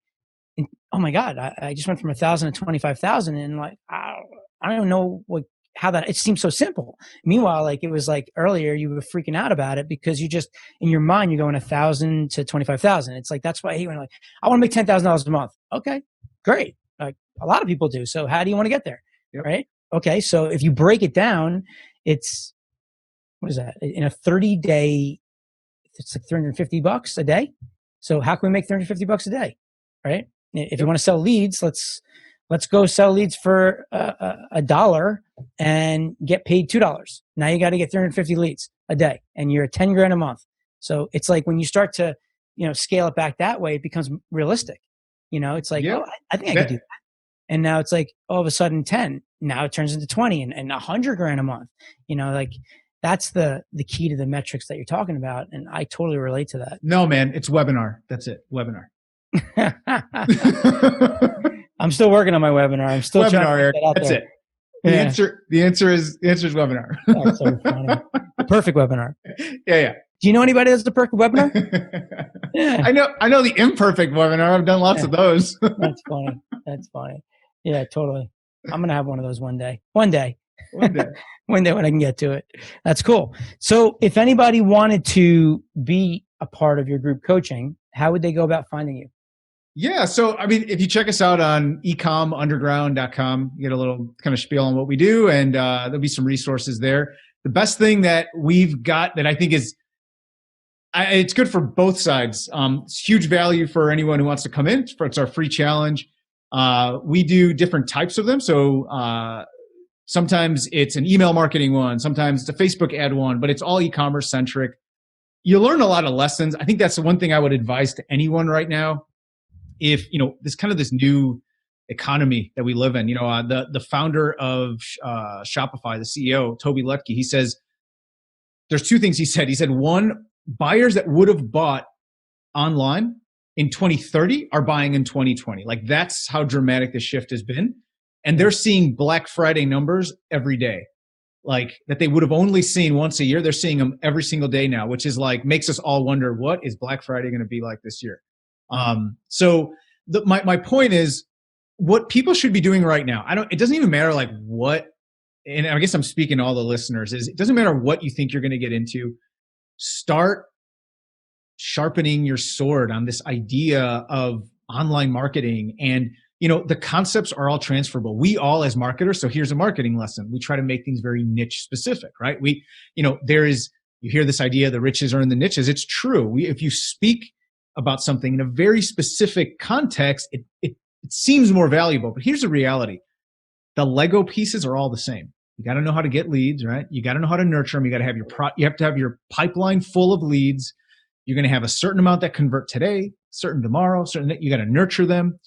oh my God, I just went from 1,000 to 25,000. And like, I don't know what, how that, it seems so simple. Meanwhile, like it was like earlier, you were freaking out about it because you just, in your mind, you're going 1,000 to 25,000. It's like, that's why I hate when like, I want to make $10,000 a month. Okay, great. Like a lot of people do. So how do you want to get there? Yep. Right. Okay. So if you break it down, it's, what is that? In a 30-day, it's like $350 a day. So how can we make $350 a day? Right. If you want to sell leads, let's go sell leads for a dollar and get paid $2. Now you got to get 350 leads a day and you're at 10 grand a month. So it's like when you start to, scale it back that way, it becomes realistic. It's like, oh, I think I could do that. And now it's like all of a sudden 10, now it turns into 20 and 100 grand a month, like that's the key to the metrics that you're talking about. And I totally relate to that. No, man, it's webinar. That's it. Webinar. I'm still working on my webinar. I'm still trying to get that out That's there. it. The answer is webinar. That's so funny. The perfect webinar. Yeah. Do you know anybody that's the perfect webinar? Yeah. I know the imperfect webinar. I've done lots of those. That's funny. Yeah, totally. I'm gonna have one of those one day. One day when I can get to it. That's cool. So if anybody wanted to be a part of your group coaching, how would they go about finding you? Yeah. So, I mean, if you check us out on ecomunderground.com, you get a little kind of spiel on what we do, and there'll be some resources there. The best thing that we've got that I think is, it's good for both sides. It's huge value for anyone who wants to come in. It's our free challenge. We do different types of them. So sometimes it's an email marketing one, sometimes it's a Facebook ad one, but it's all e-commerce centric. You learn a lot of lessons. I think that's the one thing I would advise to anyone right now. If, this kind of this new economy that we live in, the founder of Shopify, the CEO, Toby Lutke, he says, there's two things he said. He said, one, buyers that would have bought online in 2030 are buying in 2020. Like that's how dramatic the shift has been. And they're seeing Black Friday numbers every day, like that they would have only seen once a year. They're seeing them every single day now, which is like, makes us all wonder, what is Black Friday going to be like this year? So my point is what people should be doing right now. It doesn't even matter like what, and I guess I'm speaking to all the listeners, is it doesn't matter what you think you're going to get into. Start sharpening your sword on this idea of online marketing. And, the concepts are all transferable. We all as marketers, so here's a marketing lesson. We try to make things very niche specific, right? You hear this idea, the riches are in the niches. It's true. If you speak about something in a very specific context, it seems more valuable. But here's the reality. The Lego pieces are all the same. You got to know how to get leads, right? You got to know how to nurture them. You got to have you have to have your pipeline full of leads. You're going to have a certain amount that convert today, certain tomorrow, certain that you got to nurture them.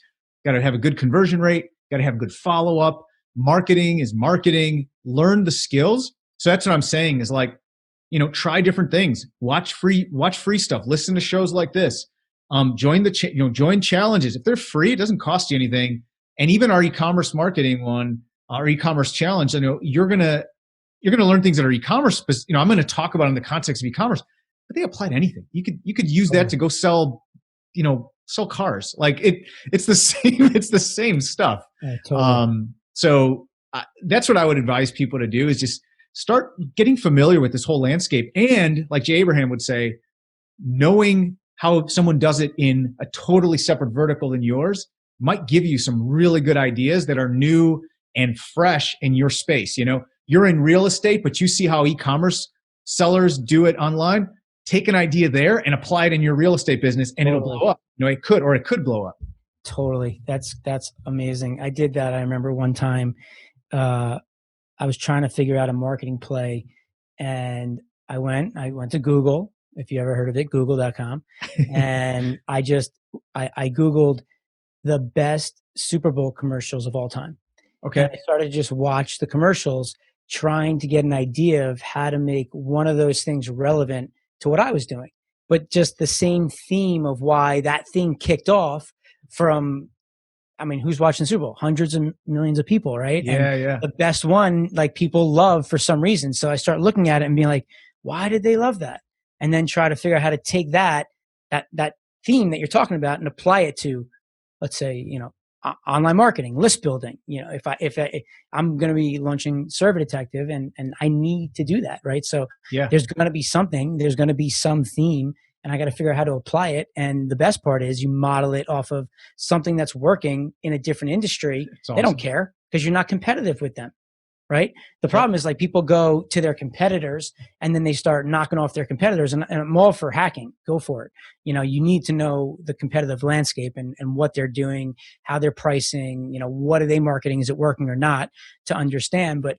You got to have a good conversion rate. Got to have good follow-up. Marketing is marketing. Learn the skills. So that's what I'm saying is like, try different things. Watch free stuff. Listen to shows like this. Join join challenges. If they're free, it doesn't cost you anything. And even our e-commerce marketing one, our e-commerce challenge, you're gonna learn things that are e-commerce. I'm going to talk about in the context of e-commerce, but they apply to anything. You could use that to go sell, sell cars. Like it's the same. It's the same stuff. Yeah, totally. So that's what I would advise people to do is just start getting familiar with this whole landscape. And like Jay Abraham would say, knowing how someone does it in a totally separate vertical than yours might give you some really good ideas that are new and fresh in your space. You're in real estate, but you see how e-commerce sellers do it online. Take an idea there and apply it in your real estate business and it'll blow up. It could blow up. Totally. That's amazing. I did that. I remember one time, I was trying to figure out a marketing play and I went to Google, if you ever heard of it, google.com. And I Googled the best Super Bowl commercials of all time. Okay. And I started to just watch the commercials, trying to get an idea of how to make one of those things relevant to what I was doing. but just the same theme of why that thing kicked off from, I mean, who's watching the Super Bowl? Hundreds of millions of people, right? Yeah, And yeah. the best one, like, people love for some reason. So I start looking at it and being like, why did they love that? And then try to figure out how to take that theme that you're talking about and apply it to, let's say, online marketing, list building. If I'm going to be launching Survey Detective, and I need to do that, right? So Yeah. there's going to be something, there's going to be some theme, and I got to figure out how to apply it. And the best part is you model it off of something that's working in a different industry. Awesome. They don't care because you're not competitive with them, right? The problem is, like, people go to their competitors and then they start knocking off their competitors, and I'm all for hacking. Go for it. You need to know the competitive landscape and what they're doing, how they're pricing, what are they marketing? Is it working or not, to understand? But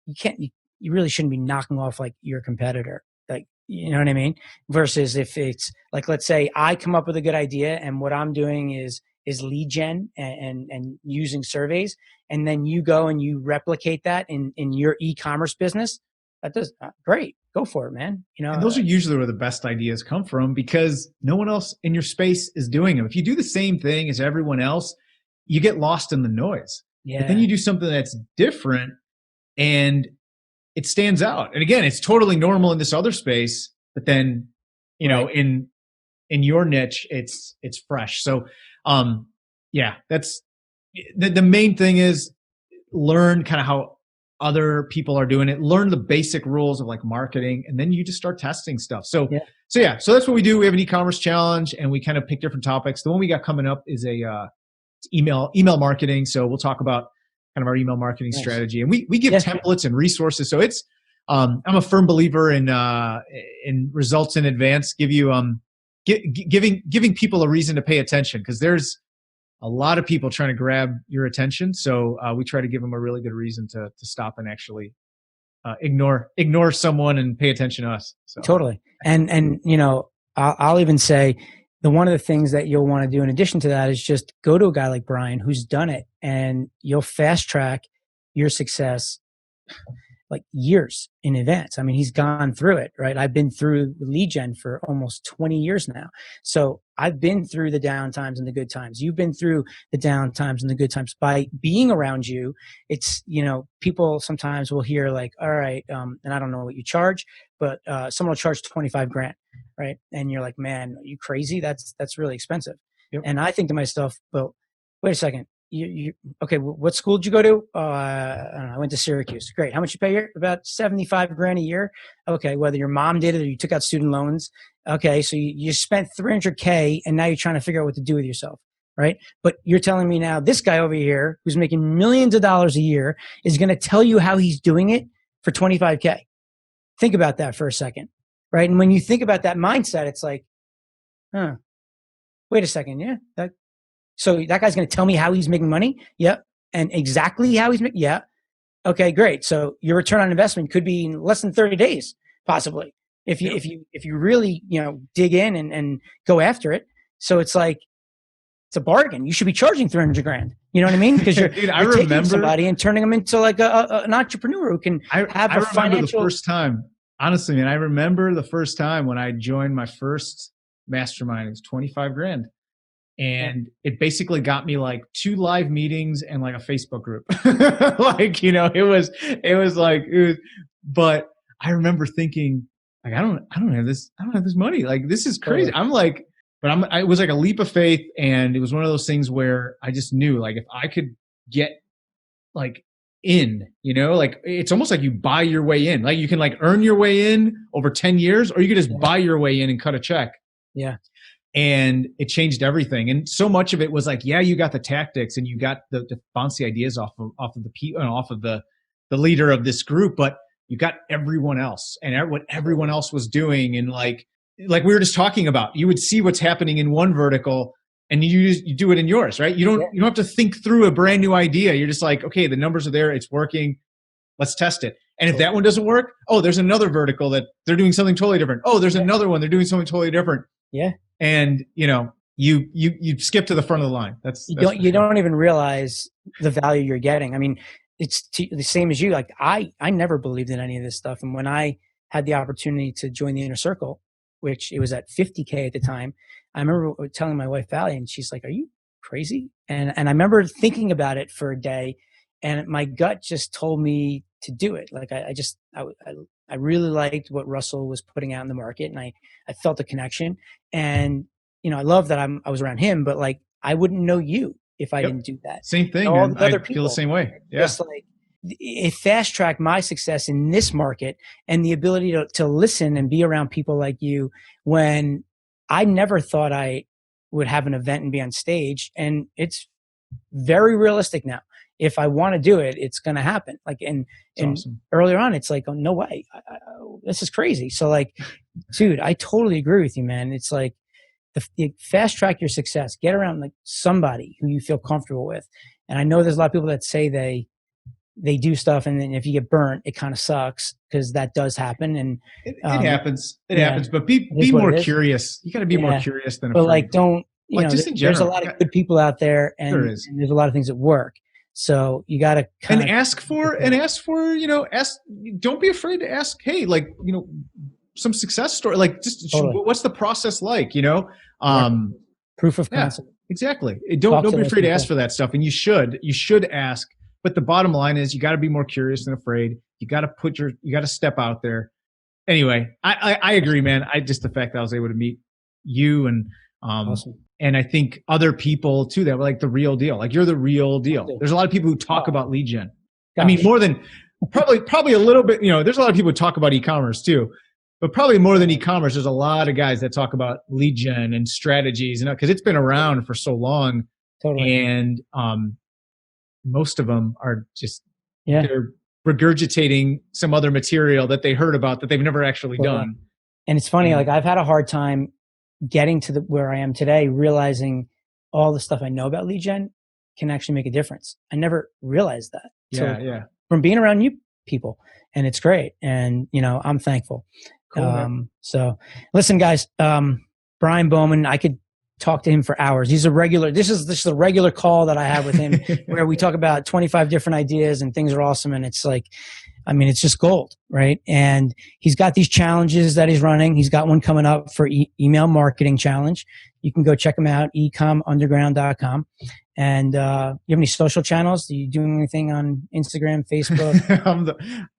you really shouldn't be knocking off, like, your competitor. Like, you know what I mean? Versus if it's like, let's say I come up with a good idea and what I'm doing is lead gen and using surveys, and then you go and you replicate that in your e-commerce business. That does great. Go for it, man. And those are usually where the best ideas come from, because no one else in your space is doing them. If you do the same thing as everyone else, you get lost in the noise. Yeah. But then you do something that's different and it stands out. And again, it's totally normal in this other space, but then, Right. in your niche, it's fresh. So, yeah, that's the main thing is learn kind of how other people are doing it, learn the basic rules of, like, marketing, and then you just start testing stuff. So that's what we do. We have an e-commerce challenge and we kind of pick different topics. The one we got coming up is email marketing. So we'll talk about kind of our email marketing strategy, and we give templates and resources. So it's, I'm a firm believer in results in advance. Giving people a reason to pay attention, because there's a lot of people trying to grab your attention. So we try to give them a really good reason to stop and actually ignore someone and pay attention to us. So. Totally. And I'll even say one of the things that you'll want to do in addition to that is just go to a guy like Bryan who's done it, and you'll fast track your success like years in advance. I mean, he's gone through it, right? I've been through lead gen for almost 20 years now. So I've been through the down times and the good times. You've been through the down times and the good times. By being around you, it's, people sometimes will hear like, all right, and I don't know what you charge, but someone will charge 25 grand, right? And you're like, man, are you crazy? That's really expensive. Yep. And I think to myself, well, wait a second. Okay, what school did you go to? I don't know, I went to Syracuse. Great. How much you pay here? About 75 grand a year. Okay, whether your mom did it or you took out student loans. Okay, so you spent 300K and now you're trying to figure out what to do with yourself, right? But you're telling me now this guy over here who's making millions of dollars a year is going to tell you how he's doing it for 25K. Think about that for a second, right? And when you think about that mindset, it's like, wait a second, so that guy's going to tell me how he's making money? Yep. And exactly how he's making? Yeah. Okay, great. So your return on investment could be in less than 30 days, possibly, if you really, dig in and go after it. So it's like, it's a bargain. You should be charging 300 grand. You know what I mean? Because you're, Dude, you're taking somebody and turning them into like an entrepreneur who can have a financial. The first time, honestly, man, I remember the first time when I joined my first mastermind. It was 25 grand. And it basically got me like 2 live meetings and like a Facebook group. But I remember thinking, like, I don't have this money. Like, this is crazy. I'm like, it was like a leap of faith. And it was one of those things where I just knew, like, if I could get like like, it's almost like you buy your way in. Like, you can like earn your way in over 10 years, or you could just buy your way in and cut a check. Yeah. And it changed everything. And so much of it was like, yeah, you got the tactics and you got the bouncy ideas off of the leader of this group, but you got everyone else and what everyone else was doing. And like we were just talking about, you would see what's happening in one vertical and you do it in yours, right? You don't have to think through a brand new idea. You're just like, okay, the numbers are there. It's working. Let's test it. And if that one doesn't work, there's another vertical that they're doing something totally different. There's another one. They're doing something totally different. Yeah. And you skip to the front of the line. You don't even realize the value you're getting. I mean, it's the same as you. Like, I never believed in any of this stuff. And when I had the opportunity to join the inner circle, which it was at 50K at the time. I remember telling my wife, Valley, and she's like, are you crazy? And I remember thinking about it for a day, and my gut just told me to do it. Like I really liked what Russell was putting out in the market, and I felt a connection. And, I love that I was around him, but like, I wouldn't know you if I didn't do that. Same thing. All Man. the other I feel the same way. Yeah. Just like, it fast tracked my success in this market and the ability to listen and be around people like you when I never thought I would have an event and be on stage. And it's very realistic now. If I want to do it, it's going to happen. Like, and awesome. Earlier on, it's like, oh, no way. This is crazy. So like, dude, I totally agree with you, man. It's like the fast track your success, get around like somebody who you feel comfortable with. And I know there's a lot of people that say they do stuff, and then if you get burnt, it kind of sucks, because that does happen. And it happens. It happens. But be more curious. You got to be more curious than afraid. But like, don't, just in there's a lot of good people out there, and there's a lot of things that work. So you got to ask for, don't be afraid to ask, hey, like, some success story, like just what's the process like, proof of concept. Exactly. Don't be afraid to ask for that stuff. And you should ask. But the bottom line is you got to be more curious than afraid. You got to step out there. Anyway, I agree, man. The fact that I was able to meet you and, awesome. And I think other people too that were like the real deal. Like, you're the real deal. There's a lot of people who talk about lead gen. Gosh. I mean, more than probably a little bit, there's a lot of people who talk about e-commerce too, but probably more than e-commerce. There's a lot of guys that talk about lead gen and strategies, and because it's been around for so long. Totally. And, most of them are just, they're regurgitating some other material that they heard about that they've never actually done. And it's funny, like, I've had a hard time getting to where I am today, realizing all the stuff I know about lead gen can actually make a difference. I never realized that. From being around you people, and it's great. And, I'm thankful. Cool, so listen, guys, Bryan Bowman, I could talk to him for hours. This is a regular call that I have with him where we talk about 25 different ideas, and things are awesome. And it's like, it's just gold, right? And he's got these challenges that he's running. He's got one coming up for email marketing challenge. You can go check him out, ecomunderground.com. And you have any social channels? Do you do anything on Instagram, Facebook?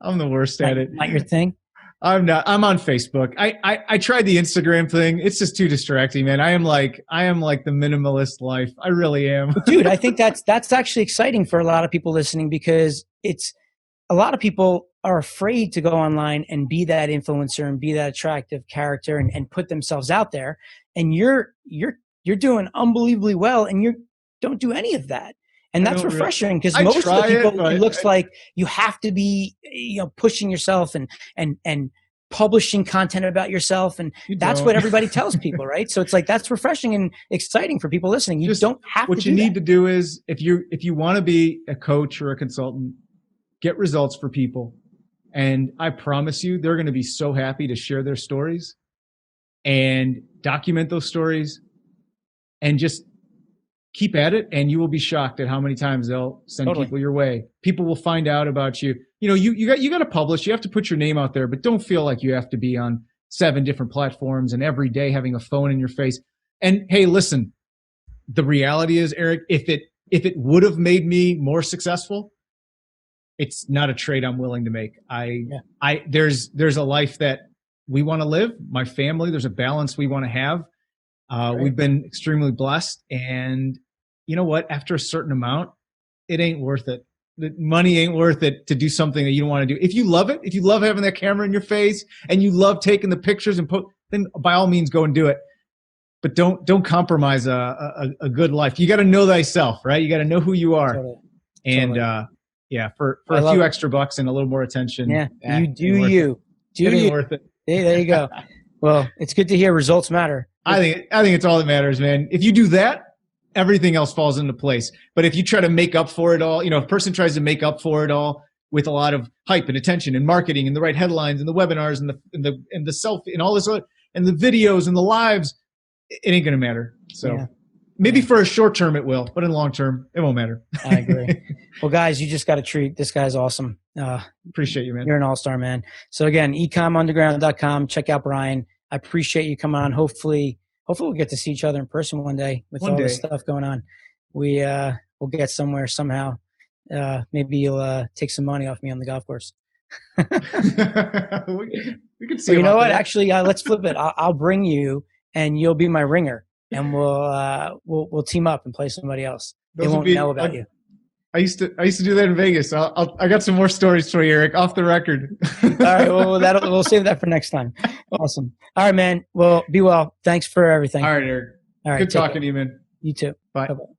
I'm the worst at it. Not your thing? I'm not. I'm on Facebook. I tried the Instagram thing. It's just too distracting, man. I am like the minimalist life. I really am. Dude, I think that's actually exciting for a lot of people listening, because a lot of people are afraid to go online and be that influencer and be that attractive character and put themselves out there. And you're doing unbelievably well, and you don't do any of that. And that's refreshing, because most of the people, it looks like you have to be, pushing yourself and publishing content about yourself. And that's what everybody tells people, right? So it's like, that's refreshing and exciting for people listening. You don't have to do that. What you need to do is, if you want to be a coach or a consultant, get results for people. And I promise you, they're going to be so happy to share their stories and document those stories, and just keep at it, and you will be shocked at how many times they'll send people your way. People will find out about you. You got to publish. You have to put your name out there, but don't feel like you have to be on 7 different platforms and every day having a phone in your face. And hey, listen, the reality is, Eric, if it would have made me more successful, it's not a trade I'm willing to make. There's a life that we want to live. My family, there's a balance we want to have. We've been extremely blessed, and you know what? After a certain amount, it ain't worth it. The money ain't worth it to do something that you don't want to do. If you love it, if you love having that camera in your face and you love taking the pictures and then by all means go and do it. But don't compromise a good life. You got to know thyself, right? You got to know who you are. Totally. And for a few extra bucks and a little more attention. Yeah, you do you. It ain't worth it. Hey, there you go. Well, it's good to hear results matter. I think it's all that matters, man. If you do that, everything else falls into place. But if you try to make up for it all, if a person tries to make up for it all with a lot of hype and attention and marketing and the right headlines and the webinars and the selfie and all this other, and the videos and the lives, it ain't going to matter. So maybe for a short term it will, but in long term it won't matter. I agree. Well, guys, you just got a treat. This guy's awesome. Appreciate you, man. You're an all-star, man. So again, ecomunderground.com. Check out Bryan. I appreciate you coming on. Hopefully we'll get to see each other in person one day with all this stuff going on. We'll get somewhere somehow. Maybe you'll take some money off me on the golf course. we can see. Well, you know what? Actually, let's flip it. I'll bring you, and you'll be my ringer, and we'll team up and play somebody else. They won't know about you. I used to do that in Vegas. I got some more stories for you, Eric, off the record. All right. Well, we'll save that for next time. Awesome. All right, man. Well, be well. Thanks for everything. All right, Eric. All right. Good talking to you, man. You too. Bye. Bye-bye.